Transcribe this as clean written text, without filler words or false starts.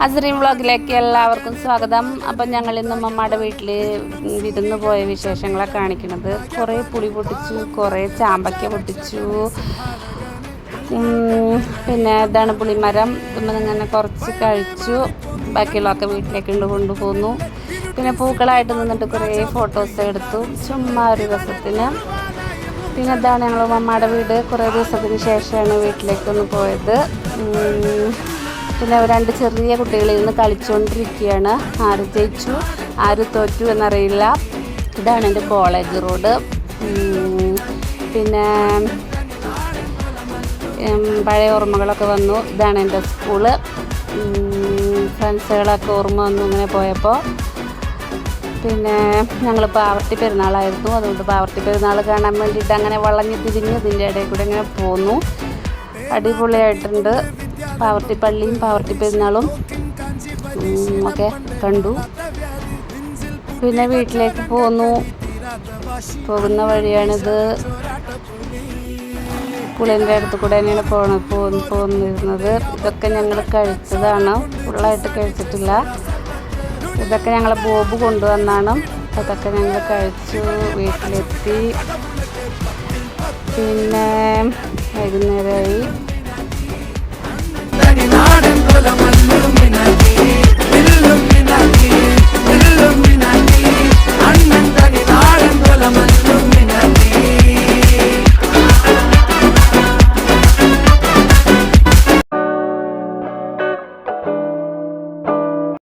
അസ്രീം വ്ളോഗിലേക്ക് എല്ലാവർക്കും സ്വാഗതം. അപ്പം ഞങ്ങൾ ഇന്ന് അമ്മമ്മയുടെ വീട്ടിൽ വിരുന്ന് പോയ വിശേഷങ്ങളൊക്കെ കാണിക്കുന്നത്. കുറേ പുളി പൊട്ടിച്ചു, കുറേ ചാമ്പയ്ക്ക പൊട്ടിച്ചു, പിന്നെ ഇതാണ് പുളിമരം. ഇതുമ്പോൾ ഇങ്ങനെ കുറച്ച് കഴിച്ചു, ബാക്കിയുള്ളതൊക്കെ വീട്ടിലേക്ക് കൊണ്ടുപോന്നു. പിന്നെ പൂക്കളായിട്ട് നിന്നിട്ട് കുറേ ഫോട്ടോസ് എടുത്തു, ചുമ്മാ ഒരു രസത്തിന്. പിന്നെ ഇതാണ് ഞങ്ങൾ അമ്മമ്മയുടെ വീട്. കുറേ ദിവസത്തിന് ശേഷമാണ് വീട്ടിലേക്കൊന്ന് പോയത്. പിന്നെ രണ്ട് ചെറിയ കുട്ടികളിൽ നിന്ന് കളിച്ചുകൊണ്ടിരിക്കുകയാണ്. ആര് ജയിച്ചു ആര് തോറ്റു എന്നറിയില്ല. ഇതാണ് എൻ്റെ കോളേജ് റോഡ്. പിന്നെ പഴയ ഓർമ്മകളൊക്കെ വന്നു. ഇതാണ് എൻ്റെ സ്കൂള്. ഫ്രണ്ട്സുകളൊക്കെ ഓർമ്മ വന്നു ഇങ്ങനെ പോയപ്പോൾ. പിന്നെ ഞങ്ങൾ പാവർട്ടി പെരുന്നാളായിരുന്നു, അതുകൊണ്ട് പാവർട്ടി പെരുന്നാൾ കാണാൻ വേണ്ടിയിട്ട് അങ്ങനെ വളഞ്ഞ് തിരിഞ്ഞ് ഇതിൻ്റെ ഇടയിൽ കൂടെ ഇങ്ങനെ പോന്നു. അടിപൊളിയായിട്ടുണ്ട്. പാവർട്ടി പള്ളിയും പാവർട്ടി പെരുന്നാളും ഒക്കെ കണ്ടു. പിന്നെ വീട്ടിലേക്ക് പോന്നു. പോകുന്ന വഴിയാണിത്. പുളിൻ്റെ അടുത്ത് കൂടെ തന്നെയാണ് പോന്നിരുന്നത്. ഇതൊക്കെ ഞങ്ങൾ കഴിച്ചതാണ്, ഫുള്ളായിട്ട് കഴിച്ചിട്ടില്ല. ഇതൊക്കെ ഞങ്ങളെ ബോബ് കൊണ്ടുവന്നാണ്. അതൊക്കെ ഞങ്ങൾ കഴിച്ചു, വീട്ടിലെത്തി. പിന്നെ വൈകുന്നേരമായി.